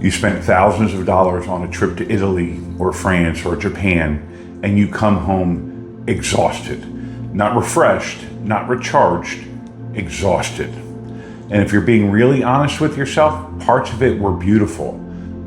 You spent thousands of dollars on a trip to Italy or France or Japan, and you come home exhausted. Not refreshed, not recharged, exhausted. And if you're being really honest with yourself, parts of it were beautiful,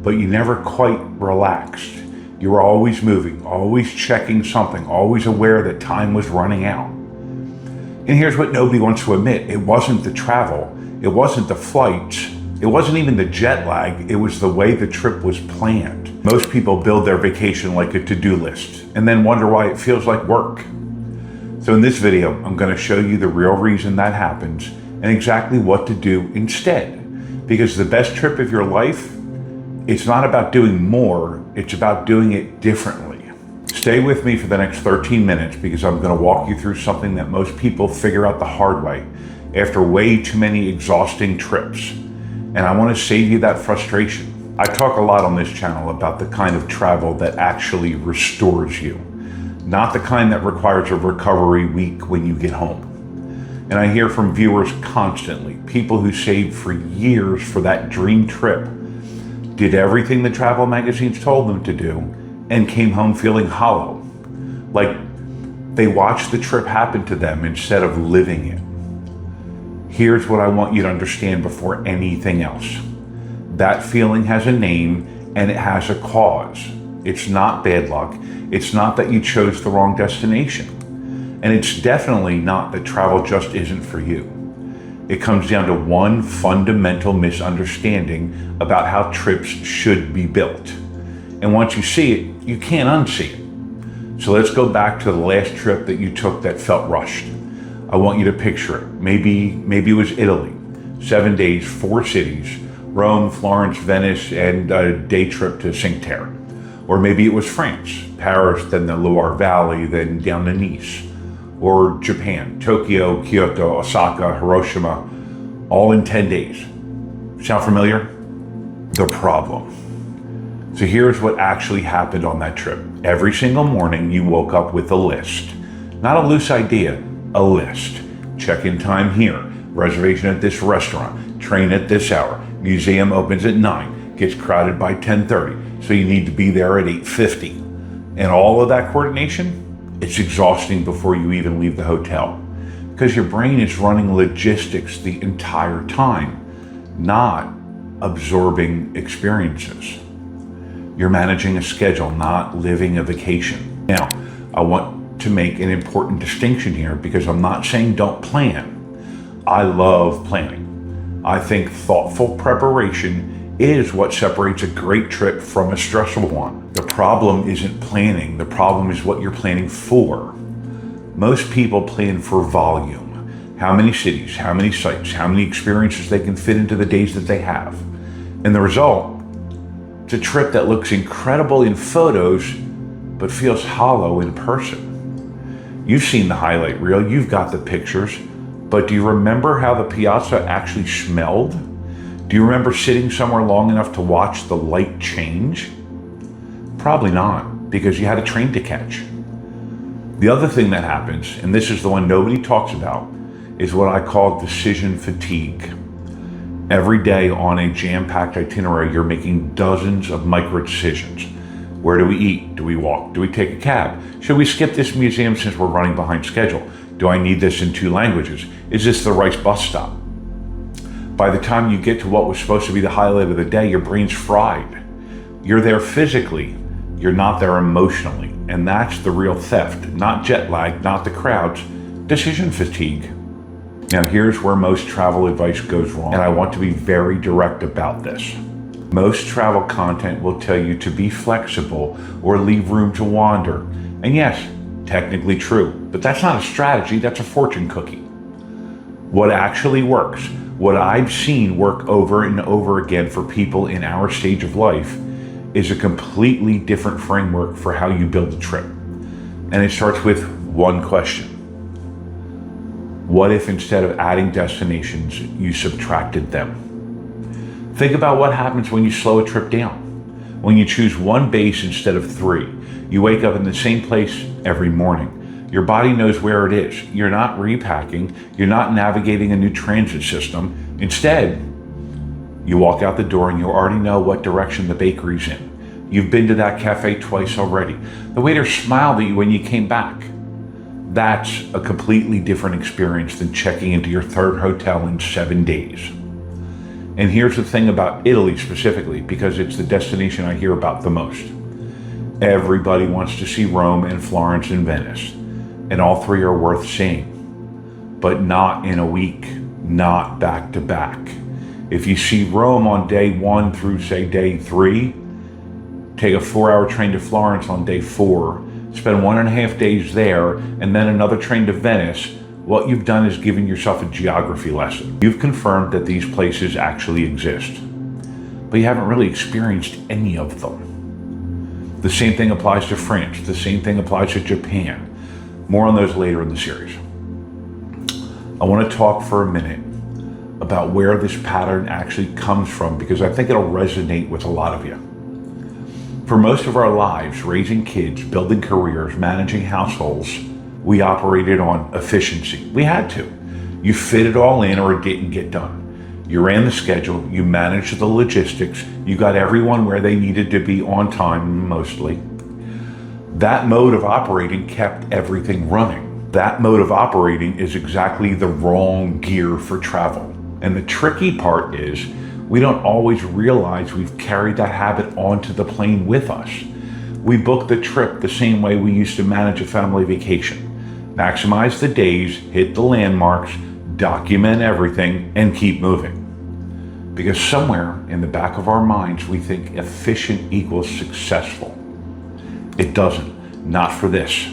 but you never quite relaxed. You were always moving, always checking something, always aware that time was running out. And here's what nobody wants to admit. It wasn't the travel, it wasn't the flights, it wasn't even the jet lag, it was the way the trip was planned. Most people build their vacation like a to-do list and then wonder why it feels like work. So in this video, I'm going to show you the real reason that happens and exactly what to do instead. Because the best trip of your life, it's not about doing more, it's about doing it differently. Stay with me for the next 13 minutes because I'm going to walk you through something that most people figure out the hard way after way too many exhausting trips. And I want to save you that frustration. I talk a lot on this channel about the kind of travel that actually restores you, not the kind that requires a recovery week when you get home. And I hear from viewers constantly, people who saved for years for that dream trip, did everything the travel magazines told them to do, and came home feeling hollow. Like they watched the trip happen to them instead of living it. Here's what I want you to understand before anything else. That feeling has a name and it has a cause. It's not bad luck. It's not that you chose the wrong destination. And it's definitely not that travel just isn't for you. It comes down to one fundamental misunderstanding about how trips should be built. And once you see it, you can't unsee it. So let's go back to the last trip that you took that felt rushed. I want you to picture it. Maybe it was Italy. 7 days, 4 cities, Rome, Florence, Venice, and a day trip to Cinque Terre. Or maybe it was France, Paris, then the Loire Valley, then down to Nice. Or Japan, Tokyo, Kyoto, Osaka, Hiroshima, all in 10 days. Sound familiar? The problem. So here's what actually happened on that trip. Every single morning you woke up with a list. Not a loose idea, a list. Check-in time here, reservation at this restaurant, train at this hour, museum opens at 9, gets crowded by 10:30, so you need to be there at 8:50. And all of that coordination, it's exhausting before you even leave the hotel because your brain is running logistics the entire time, not absorbing experiences. You're managing a schedule, not living a vacation. Now, I want to make an important distinction here because I'm not saying don't plan. I love planning. I think thoughtful preparation is what separates a great trip from a stressful one. The problem isn't planning, the problem is what you're planning for. Most people plan for volume. How many cities, how many sites, how many experiences they can fit into the days that they have. And the result, it's a trip that looks incredible in photos, but feels hollow in person. You've seen the highlight reel, you've got the pictures, but do you remember how the piazza actually smelled? Do you remember sitting somewhere long enough to watch the light change? Probably not, because you had a train to catch. The other thing that happens, and this is the one nobody talks about, is what I call decision fatigue. Every day on a jam-packed itinerary, you're making dozens of micro decisions. Where do we eat? Do we walk? Do we take a cab? Should we skip this museum since we're running behind schedule? Do I need this in 2 languages? Is this the right bus stop? By the time you get to what was supposed to be the highlight of the day, your brain's fried. You're there physically, you're not there emotionally. And that's the real theft, not jet lag, not the crowds, decision fatigue. Now here's where most travel advice goes wrong, and I want to be very direct about this. Most travel content will tell you to be flexible or leave room to wander. And yes, technically true, but that's not a strategy, that's a fortune cookie. What actually works, what I've seen work over and over again for people in our stage of life, is a completely different framework for how you build a trip. And it starts with one question. What if instead of adding destinations, you subtracted them? Think about what happens when you slow a trip down. When you choose one base instead of 3, you wake up in the same place every morning. Your body knows where it is. You're not repacking. You're not navigating a new transit system. Instead, You walk out the door and you already know what direction the bakery's in. You've been to that cafe twice already. The waiter smiled at you when you came back. That's a completely different experience than checking into your third hotel in 7 days. And here's the thing about Italy specifically, because it's the destination I hear about the most. Everybody wants to see Rome and Florence and Venice, and all three are worth seeing, but not in a week, not back to back. If you see Rome on day 1 through say day 3, take a 4-hour train to Florence on day 4, spend 1.5 days there, and then another train to Venice, what you've done is given yourself a geography lesson. You've confirmed that these places actually exist, but you haven't really experienced any of them. The same thing applies to France. The same thing applies to Japan. More on those later in the series. I want to talk for a minute about where this pattern actually comes from, because I think it'll resonate with a lot of you. For most of our lives, raising kids, building careers, managing households, we operated on efficiency. We had to. You fit it all in or it didn't get done. You ran the schedule, you managed the logistics, you got everyone where they needed to be on time, mostly. That mode of operating kept everything running. That mode of operating is exactly the wrong gear for travel. And the tricky part is, we don't always realize we've carried that habit onto the plane with us. We book the trip the same way we used to manage a family vacation. Maximize the days, hit the landmarks, document everything, and keep moving. Because somewhere in the back of our minds, we think efficient equals successful. It doesn't, not for this.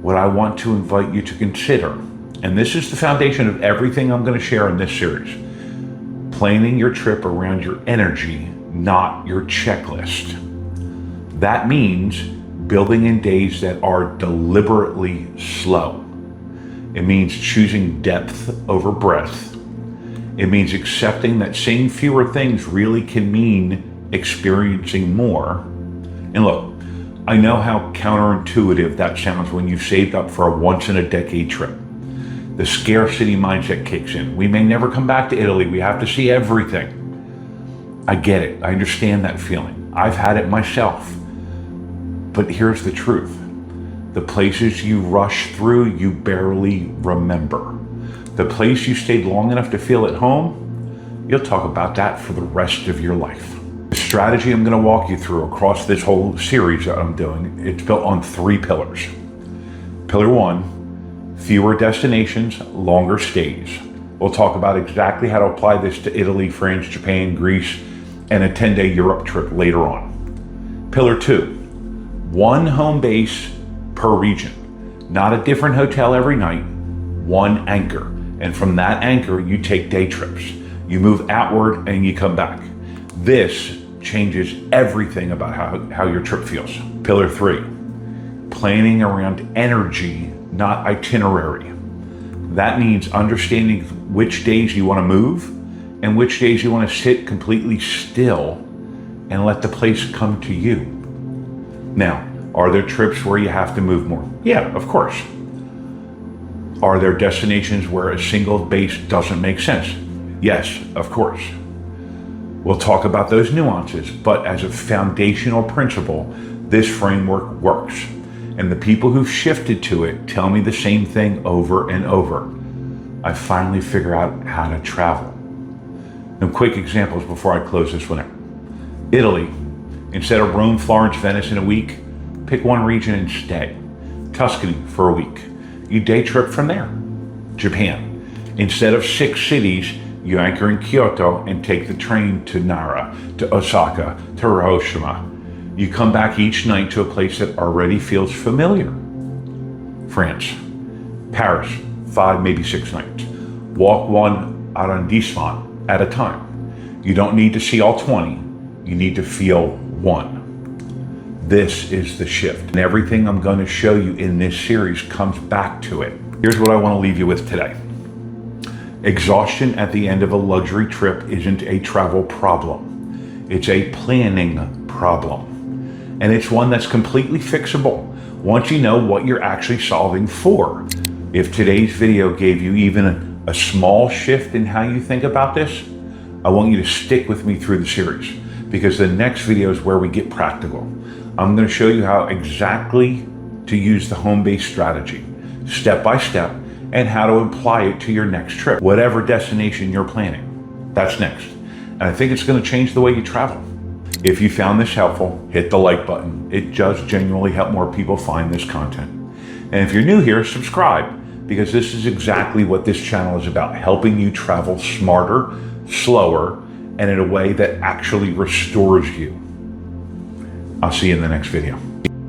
What I want to invite you to consider, and this is the foundation of everything I'm going to share in this series, planning your trip around your energy, not your checklist. That means building in days that are deliberately slow. It means choosing depth over breadth. It means accepting that saying fewer things really can mean experiencing more. And look, I know how counterintuitive that sounds when you've saved up for a once-in-a-decade trip. The scarcity mindset kicks in. We may never come back to Italy. We have to see everything. I get it. I understand that feeling. I've had it myself. But here's the truth. The places you rush through, you barely remember. The place you stayed long enough to feel at home, you'll talk about that for the rest of your life. The strategy I'm going to walk you through across this whole series that I'm doing, it's built on 3 pillars. Pillar 1, fewer destinations, longer stays. We'll talk about exactly how to apply this to Italy, France, Japan, Greece, and a 10-day Europe trip later on. Pillar 2, 1 home base per region. Not a different hotel every night, 1 anchor. And from that anchor, you take day trips. You move outward and you come back. This changes everything about how your trip feels. Pillar 3, planning around energy, not itinerary. That means understanding which days you want to move and which days you want to sit completely still and let the place come to you. Now, are there trips where you have to move more? Yeah, of course. Are there destinations where a single base doesn't make sense? Yes, of course. We'll talk about those nuances, but as a foundational principle, this framework works. And the people who've shifted to it tell me the same thing over and over. I finally figure out how to travel. Some quick examples before I close this one out. Italy, instead of Rome, Florence, Venice in a week, pick 1 region and stay. Tuscany for a week. You day trip from there. Japan, instead of 6 cities, you anchor in Kyoto and take the train to Nara, to Osaka, to Hiroshima. You come back each night to a place that already feels familiar. France, Paris, 5, maybe 6 nights. Walk 1 arrondissement at a time. You don't need to see all 20. You need to feel 1. This is the shift. And everything I'm going to show you in this series comes back to it. Here's what I want to leave you with today. Exhaustion at the end of a luxury trip isn't a travel problem. It's a planning problem. And it's one that's completely fixable once you know what you're actually solving for. If today's video gave you even a small shift in how you think about this, I want you to stick with me through the series because the next video is where we get practical. I'm going to show you how exactly to use the home-based strategy, step by step, and how to apply it to your next trip, whatever destination you're planning. That's next. And I think it's going to change the way you travel. If you found this helpful, hit the like button. It does genuinely help more people find this content. And if you're new here, subscribe, because this is exactly what this channel is about, helping you travel smarter, slower, and in a way that actually restores you. I'll see you in the next video.